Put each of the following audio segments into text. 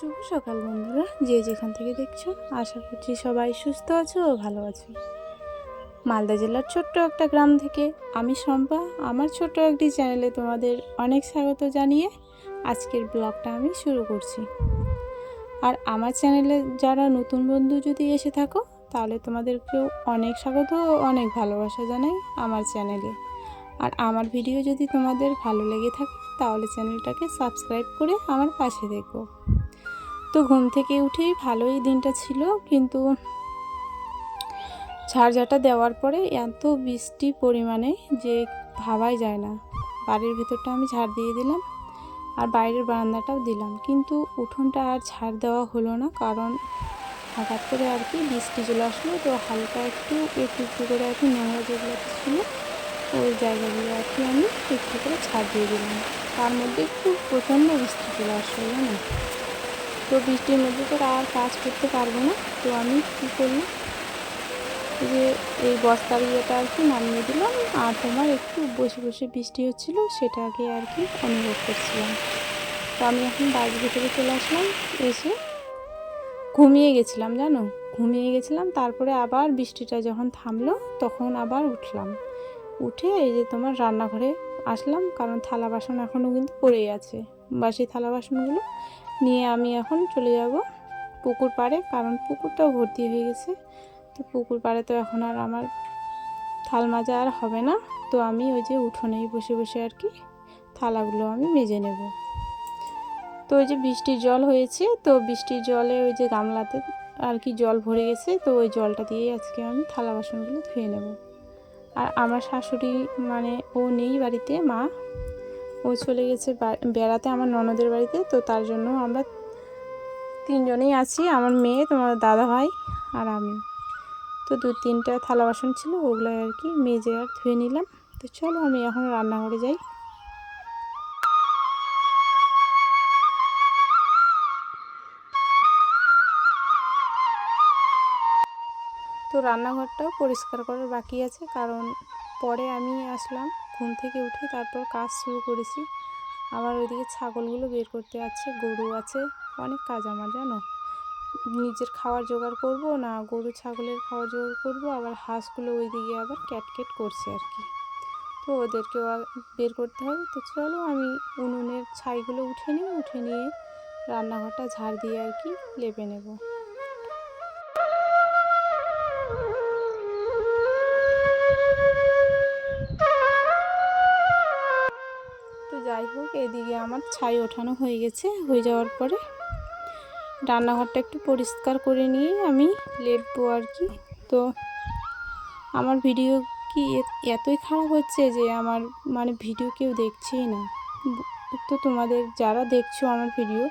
শুভ সকাল বন্ধুরা, যে যেখান থেকে দেখছো আশা করছি সবাই সুস্থ আছো ও ভালো আছো। মালদা জেলার ছোট্ট একটা গ্রাম থেকে আমি শম্পা আমার ছোট্ট একটি চ্যানেলে তোমাদের অনেক স্বাগত জানিয়ে আজকের ব্লগটা আমি শুরু করছি। আর আমার চ্যানেলে যারা নতুন বন্ধু যদি এসে থাকো তাহলে তোমাদেরকেও অনেক স্বাগত ও অনেক ভালোবাসা জানাই আমার চ্যানেলে। আর আমার ভিডিও যদি তোমাদের ভালো লেগে থাকে তাহলে চ্যানেলটাকে সাবস্ক্রাইব করে আমার পাশে থেকো। তো ঘুম থেকে উঠেই ভালোই দিনটা ছিল, কিন্তু ঝাড়ঝাঁটা দেওয়ার পরে এত বৃষ্টি পরিমাণে যে ভাবাই যায় না। বাড়ির ভেতরটা আমি ঝাড় দিয়ে দিলাম আর বাইরের বারান্দাটাও দিলাম, কিন্তু উঠোনটা আর ঝাড় দেওয়া হলো না, কারণ হঠাৎ করে আর কি বৃষ্টি চলে আসলো। তো হালকা একটু একটু করে আর কি নোংরা যেগুলো ছিল ওই জায়গাগুলো আর কি আমি একটু করে ঝাড় দিয়ে দিলাম। তার মধ্যে একটু প্রচণ্ড বৃষ্টি চলে আসলো জানো। তো বৃষ্টির মধ্যে তো আর কাজ করতে পারবো না, তো আমি কী করলাম, যে এই বস্তার ইয়েটা আর কি নামিয়ে দিলাম আর তোমার একটু বসে বসে বৃষ্টি হচ্ছিল সেটাকে আর কি অনুভব করছিলাম। তো আমি এখন বাড়ির ভেতরে চলে আসলাম, এসে ঘুমিয়ে গেছিলাম জানো, তারপরে আবার বৃষ্টিটা যখন থামলো তখন আবার উঠলাম, উঠে এই যে তোমার রান্নাঘরে আসলাম, কারণ থালা বাসন এখনও কিন্তু পড়েই আছে। বাসি থালা বাসনগুলো নিয়ে আমি এখন চলে যাব পুকুর পাড়ে, কারণ পুকুরটাও ভর্তি হয়ে গেছে। তো পুকুর পাড়ে তো এখন আর আমার থাল মাজা আর হবে না, তো আমি ওই যে উঠোনেই বসে বসে আর কি থালাগুলো আমি মেজে নেব। তো ওই যে বৃষ্টির জল হয়েছে, তো বৃষ্টির জলে ওই যে গামলাতে আর কি জল ভরে গেছে, তো ওই জলটা দিয়ে আজকে আমি থালা বাসনগুলো ধুয়ে নেব। আর আমার শাশুড়ি মানে ও নেই বাড়িতে, মা ও চলে গেছে বেড়াতে আমার ননদের বাড়িতে। তো তার জন্য আমরা তিনজনেই আছি, আমার মেয়ে, তোমার দাদা ভাই আর আমি। তো 2-3টা থালা বাসন ছিল ওগুলো আর কি মেজে আর ধুয়ে নিলাম। তো চলো আমি এখন রান্নাঘরে যাই। তো রান্নাঘরটাও পরিষ্কার করার বাকি আছে, কারণ পরে আমি আসলাম ঘুম থেকে উঠে তারপর কাজ শুরু করেছি। আবার ওইদিকে ছাগলগুলো বের করতে আছে, গরু আছে, অনেক কাজ আমার জানো। নিজের খাওয়ার জোগাড় করব না, গরু ছাগলের খাওয়ার জোগাড় করব, আবার হাঁসগুলো ওইদিকে আবার ক্যাটকেট করছে আর কি, তো ওদেরকেও বের করতে হবে। তো চলো আমি উনুনের ছাইগুলো উঠে নিয়ে রান্নাঘরটা ঝাড় দিয়ে আর কি লেপে নেব। তো যাই হোক, এদিকে আমার ছাই ওঠানো হয়ে গেছে, হয়ে যাওয়ার পরে রান্নাঘরটা একটু পরিষ্কার করে নিয়ে আমি লেপবো আর কি। তো আমার ভিডিও কি এতই খারাপ হচ্ছে যে আমার মানে ভিডিও কেউ দেখছেই না। তো তোমাদের যারা দেখছো আমার ভিডিও,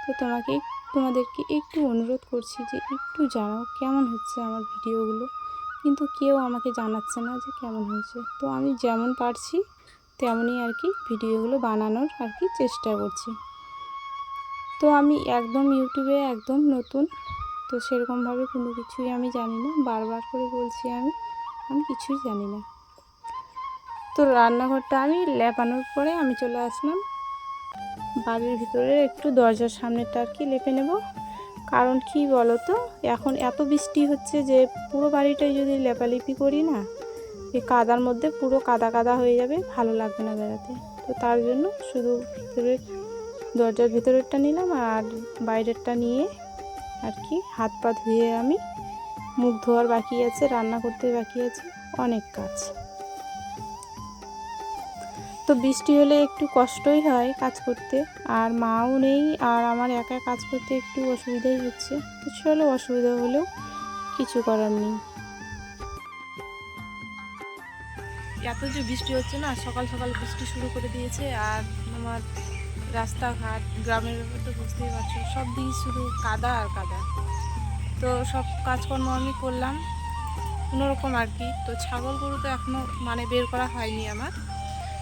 তো তোমাদেরকে একটু অনুরোধ করছি যে একটু জানাও কেমন হচ্ছে আমার ভিডিওগুলো, কিন্তু কেউ আমাকে জানাচ্ছে না যে কেমন হয়েছে। তো আমি যেমন পারছি তেমনই আর কি ভিডিওগুলো বানানোর আর কি চেষ্টা করছি। তো আমি একদম ইউটিউবে একদম নতুন, তো সেরকমভাবে কোনো কিছুই আমি জানি না, বারবার করে বলছি আমি কিছুই জানি না। তো রান্নাঘরটা আমি লেপানোর পরে আমি চলে আসলাম বাড়ির ভিতরে, একটু দরজার সামনেটা আর কি লেপে নেব। কারণ কি বলো তো, এখন এত বৃষ্টি হচ্ছে যে পুরো বাড়িটাই যদি লেপালেপি করি না, এই কাদার মধ্যে পুরো কাদা কাদা হয়ে যাবে, ভালো লাগবে না বেড়াতে। তো তার জন্য শুধু দরজার ভিতরেরটা নিলাম আর বাইরেরটা নিয়ে আর কি হাত পা ধুয়ে আমি মুখ ধোয়ার বাকি আছে, রান্না করতে বাকি আছে, অনেক কাজ। তো বৃষ্টি হলে একটু কষ্টই হয় কাজ করতে, আর মাও নেই, আর আমার একা কাজ করতে একটু অসুবিধাই হচ্ছে। তো চলো, অসুবিধা হলেও কিছু করার নেই। এত যে বৃষ্টি হচ্ছে না, সকাল সকাল বৃষ্টি শুরু করে দিয়েছে, আর আমার রাস্তাঘাট গ্রামের ব্যাপার তো বুঝতেই পারছো, সব দিকে শুধু কাদা আর কাদা। তো সব কাজকর্ম আমি করলাম কোনোরকম আর কি। তো ছাগল গরু তো এখনও মানে বের করা হয়নি আমার।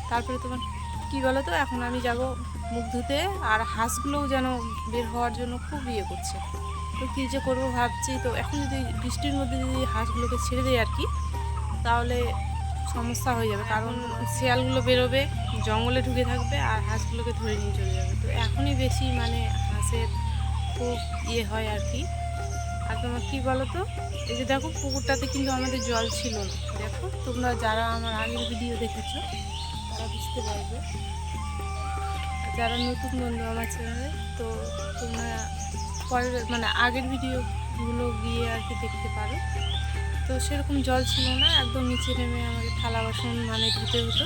তারপরে তোমার কী বলো তো, এখন আমি যাব মুখ ধুতে, আর হাঁসগুলোও যেন বের হওয়ার জন্য খুব ইয়ে করছে। তো কী যে করবো ভাবছি। তো এখন যদি বৃষ্টির মধ্যে যদি হাঁসগুলোকে ছেড়ে দেয় আর কি, তাহলে সমস্যা হয়ে যাবে, কারণ শিয়ালগুলো বেরোবে, জঙ্গলে ঢুকে থাকবে আর হাঁসগুলোকে ধরে নিয়ে চলে যাবে। তো এখনই বেশি মানে হাঁসের খুব ইয়ে হয় আর কি। আর তোমার কী বলো তো, এই যে দেখো পুকুরটাতে কিন্তু আমাদের জল ছিল না। দেখো তোমরা যারা আমার আগের ভিডিও দেখেছো তারা বুঝতে পারবে, যারা নতুন বন্ধু আমার চ্যানেলে, তো তোমরা পরের মানে আগের ভিডিওগুলো গিয়ে আর কি দেখতে পারো। তো সেরকম জল ছিল না, একদম নিচে নেমে আমাকে থালা বাসন মানে ধুতে হতো।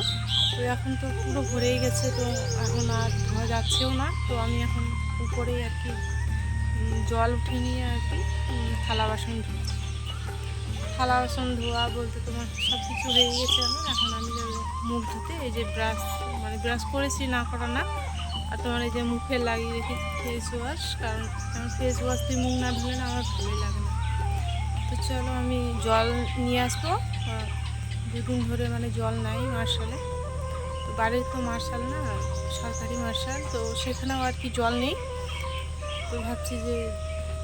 তো এখন তো পুরো ভরেই গেছে, তো এখন আর ধোয়া যাচ্ছেও না। তো আমি এখন উপরেই আর কি জল উঠে নিয়ে আর কি থালা বাসন ধোয়া বলতে তোমার সব কিছু হয়ে গেছে আমার। এখন আমি মুখ ধুতে এই যে মানে ব্রাশ করেছি, না করা না। আর তোমার এই যে মুখে লাগিয়ে রেখেছি ফেস ওয়াশ, কারণ ফেস ওয়াশ দিয়ে মুখ না ধুলে না আমার ভালোই লাগে না। তো চলো আমি জল নিয়ে আসবো। দুদিন ধরে মানে জল নাই মার্শালে, তো বাড়ির তো মার্শাল না, সরকারি মার্শাল, তো সেখানেও আর কি জল নেই। তো ভাবছি যে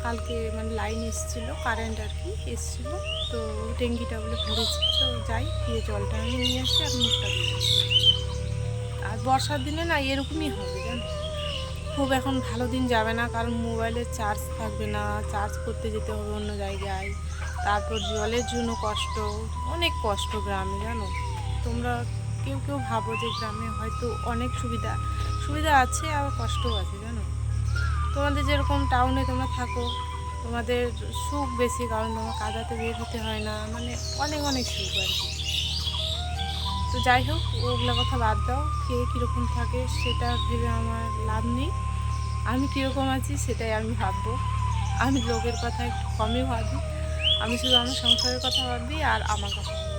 কালকে মানে লাইন এসেছিলো, কারেন্ট আর কি এসেছিলো, তো ট্যাঙ্কিটা বলে ভরেছি। তো যাই গিয়ে জলটা আমি নিয়ে আসি আর মুখটা দিয়ে আসি। আর বর্ষার দিনে না এরকমই হবে জানো, খুব এখন ভালো দিন যাবে না, কারণ মোবাইলের চার্জ থাকবে না, চার্জ করতে যেতে হবে অন্য জায়গায়। তারপর জলের জন্য কষ্ট, অনেক কষ্ট গ্রামে জানো। তোমরা কেউ কেউ ভাবো যে গ্রামে হয়তো অনেক সুবিধা আছে, আবার কষ্টও আছে জানো। তোমাদের যেরকম টাউনে তোমরা থাকো, তোমাদের সুখ বেশি, কারণ তোমার কাদাতে বের হতে হয় না, মানে অনেক অনেক সুখ আর কি। তো যাই হোক, ওগুলো কথা বাদ দাও, কে কীরকম থাকে সেটা ভেবে আমার লাভ নেই। আমি কীরকম আছি সেটাই আমি ভাববো। আমি লোকের কথা একটু কমই ভাবি, আমি শুধু আমার সংসারের কথা ভাবি আর আমার কথা ভাবি।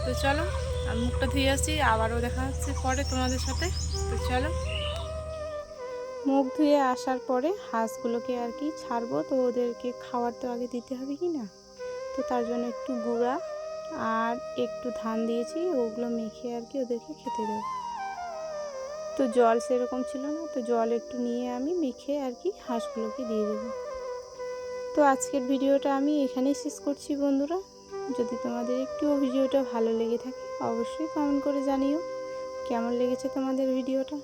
তো চলো আমি মুখটা ধুয়ে আসি, আবারও দেখা হচ্ছে পরে তোমাদের সাথে। তো চলো, মুখ ধুয়ে আসার পরে হাঁসগুলোকে আর কি ছাড়বো, তো ওদেরকে খাবার তো আগে দিতে হবে কি না। তো তার জন্য একটু গুঁড়া আর একটু ধান দিয়েছি, ওগুলো মেখে আর কি ওদেরকে খেতে দেবো। তো জল সেরকম ছিল না, তো জল একটু নিয়ে আমি মেখে আর কি হাঁসগুলোকে দিয়ে দেবো। তো আজকের ভিডিওটা আমি এখানেই শেষ করছি বন্ধুরা। যদি তোমাদের একটুও ভিডিওটা ভালো লেগে থাকে অবশ্যই কমেন্ট করে জানিও কেমন লেগেছে তোমাদের ভিডিওটা।